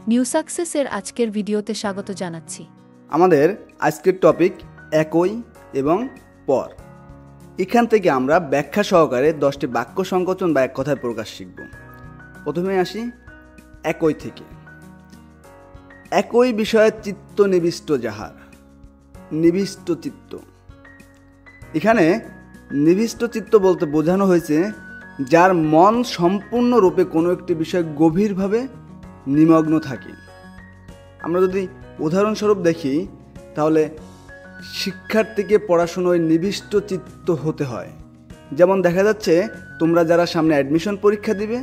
New সাকসেসের আজকের ভিডিওতে স্বাগত জানাচ্ছি। আমাদের আজকের টপিক একই এবং পর। এখান থেকে আমরা ব্যাখ্যা সহকারে 10টি বাক্য সংকোচন বা এক কথায় প্রকাশ শিখব। প্রথমে আসি একই থেকে। একই বিষয়ে চিত্ত নিবিষ্ট যাহার, নিবিষ্ট চিত্ত। এখানে নিবিষ্ট চিত্ত বলতে বোঝানো হয়েছে যার মন সম্পূর্ণরূপে কোনো একটি বিষয়ে গভীরভাবে নিমগ্ন থাকে। আমরা যদি উদাহরণস্বরূপ দেখি তাহলে শিক্ষার্থীকে পড়াশোনায় নিবিষ্ট চিত্ত হতে হয়। যেমন দেখা যাচ্ছে তোমরা যারা সামনে অ্যাডমিশন পরীক্ষা দিবে,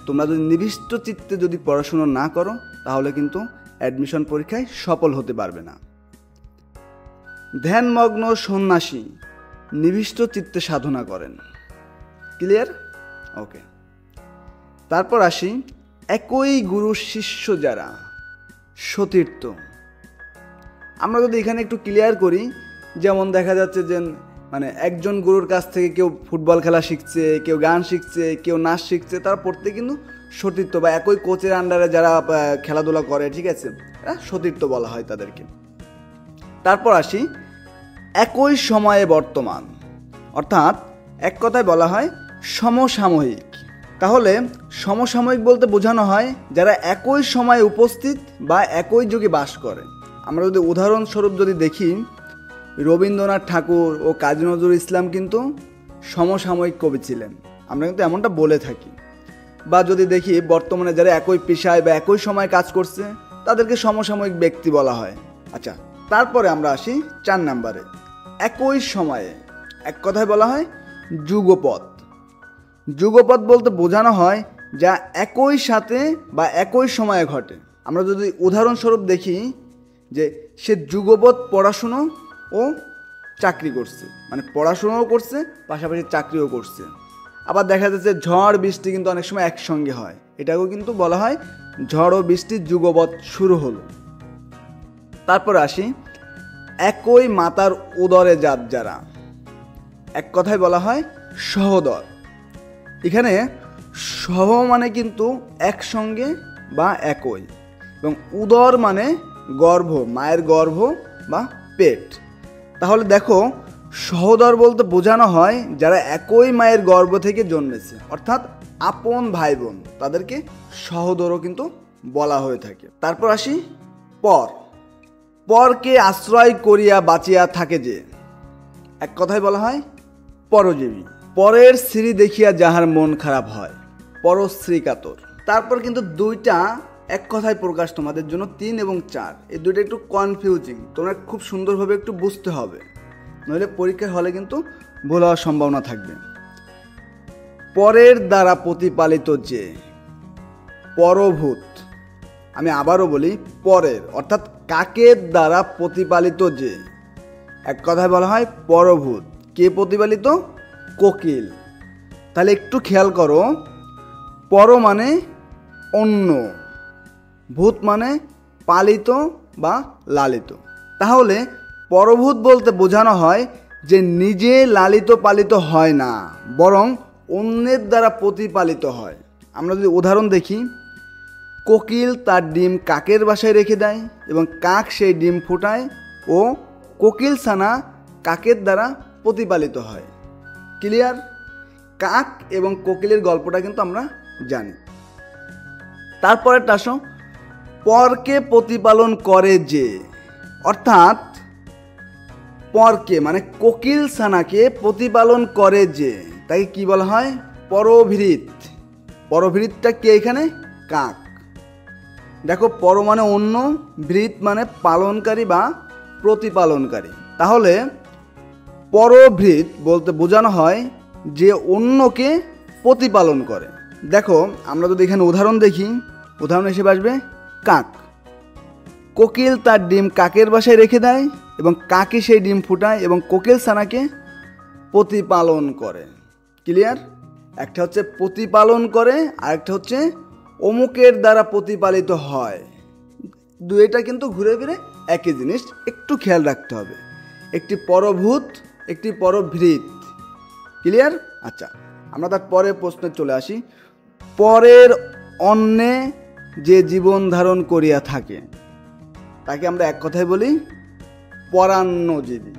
তোমরা যদি নিবিষ্ট চিত্তে যদি পড়াশোনা না করো তাহলে কিন্তু অ্যাডমিশন পরীক্ষায় সফল হতে পারবে না। ধ্যানমগ্ন সন্ন্যাসী নিবিষ্ট চিত্তে সাধনা করেন। ক্লিয়ার? ওকে। তারপর আসি একই গুরু শিষ্য যারা, সতীর্থ। আমরা যদি এখানে একটু ক্লিয়ার করি, যেমন দেখা যাচ্ছে যে একজন গুরুর কাছ থেকে কেউ ফুটবল খেলা শিখছে, কেউ গান শিখছে, কেউ নাচ শিখছে, তারা প্রত্যেকে কিন্তু সতীর্থ বা একই কোচের আন্ডারে যারা খেলাধুলা করে, ঠিক আছে, সতীর্থ বলা হয় তাদেরকে। তারপর আসি একই সময়ে বর্তমান, অর্থাৎ এক কথায় বলা হয় সমসাময়িক। তাহলে সমসাময়িক বলতে বোঝানো হয় যারা একই সময়ে উপস্থিত বা একই যুগে বাস করে। আমরা যদি উদাহরণস্বরূপ যদি দেখি, রবীন্দ্রনাথ ঠাকুর ও কাজী নজরুল ইসলাম কিন্তু সমসাময়িক কবি ছিলেন, আমরা কিন্তু এমনটা বলে থাকি। বা যদি দেখি বর্তমানে যারা একই পেশায় বা একই সময় কাজ করছে তাদেরকে সমসাময়িক ব্যক্তি বলা হয়। আচ্ছা, তারপরে আমরা আসি 4 নম্বরে, একই সময়ে। এক কথায় বলা হয় যুগপৎ। যুগপৎ বলতে বোঝানো হয় যা একই সাথে বা একই সময়ে ঘটে। আমরা যদি উদাহরণস্বরূপ দেখি যে সে যুগপৎ পড়াশুনো ও চাকরি করছে, পড়াশুনোও করছে পাশাপাশি চাকরিও করছে। আবার দেখা যাচ্ছে ঝড় বৃষ্টি কিন্তু অনেক সময় একসঙ্গে হয়, এটাকেও কিন্তু বলা হয় ঝড় ও বৃষ্টির যুগপৎ শুরু হলো। তারপর আসি একই মাতার উদরে জাত যারা, এক কথায় বলা হয় সহোদর। এখানে সহ মানে কিন্তু একসঙ্গে বা একই, এবং উদর মানে গর্ভ, মায়ের গর্ভ বা পেট। তাহলে দেখো সহোদর বলতে বোঝানো হয় যারা একই মায়ের গর্ভ থেকে জন্মেছে, অর্থাৎ আপন ভাই বোন, তাদেরকে সহোদরও কিন্তু বলা হয়ে থাকে। তারপর আসি পর। পরকে আশ্রয় করিয়া বাঁচিয়া থাকে যে, এক কথায় বলা হয় পরজীবী। পরের স্ত্রী দেখিয়া যাহার মন খারাপ হয়, পরশ্রী কাতর। তারপর কিন্তু দুইটা এক কথায় প্রকাশ তোমাদের জন্য 3 এবং 4, এই দুইটা একটু কনফিউজিং, তোমরা খুব সুন্দরভাবে একটু বুঝতে হবে, নইলে পরীক্ষার হলে কিন্তু ভুল হওয়ার সম্ভাবনা থাকবে। পরের দ্বারা প্রতিপালিত যে, পরভূত। আমি আবারও বলি, পরের অর্থাৎ কাকের দ্বারা প্রতিপালিত যে, এক কথায় বলা হয় পরভূত। কে প্রতিপালিত? কোকিল। তাহলে একটু খেয়াল করো, পর মানে অন্য, ভূত মানে পালিত বা লালিত। তাহলে পরভূত বলতে বোঝানো হয় যে নিজে লালিত পালিত হয় না, বরং অন্যের দ্বারা প্রতিপালিত হয়। আমরা যদি উদাহরণ দেখি, কোকিল তার ডিম কাকের বাসায় রেখে দেয় এবং কাক সেই ডিম ফোটায় ও কোকিল ছানা কাকের দ্বারা প্রতিপালিত হয়। ক্লিয়ার? কাক এবং কোকিলের গল্পটা কিন্তু আমরা জানি। তারপরেরটা আসো, পরকে প্রতিপালন করে যে, অর্থাৎ পরকে মানে কোকিল ছানাকে প্রতিপালন করে যে, তাকে কি বলা হয়? পরভৃৎ। পরভৃৎটা কে এখানে? কাক। দেখো, পর মানে অন্য, ভৃৎ মানে পালনকারী বা প্রতিপালনকারী। তাহলে পরভৃৎ বলতে বোঝানো হয় যে অন্যকে প্রতিপালন করে। দেখো, আমরা যদি এখানে উদাহরণ দেখি, উদাহরণ হিসেবে আসবে কাক। কোকিল তার ডিম কাকের বাসায় রেখে দেয় এবং কাকই সেই ডিম ফুটায় এবং কোকিল ছানাকে প্রতিপালন করে। ক্লিয়ার? একটা হচ্ছে প্রতিপালন করে, আর একটা হচ্ছে অমুকের দ্বারা প্রতিপালিত হয়। দুইটা কিন্তু ঘুরে ফিরে একই জিনিস, একটু খেয়াল রাখতে হবে। একটি পরভূত, একটি পরভৃৎ। ক্লিয়ার? আচ্ছা, আমরা তার পরের প্রশ্নে চলে আসি। পরের অন্যে যে জীবন ধারণ করিয়া থাকে তাকে আমরা এক কথায় বলি পরান্নজীবী।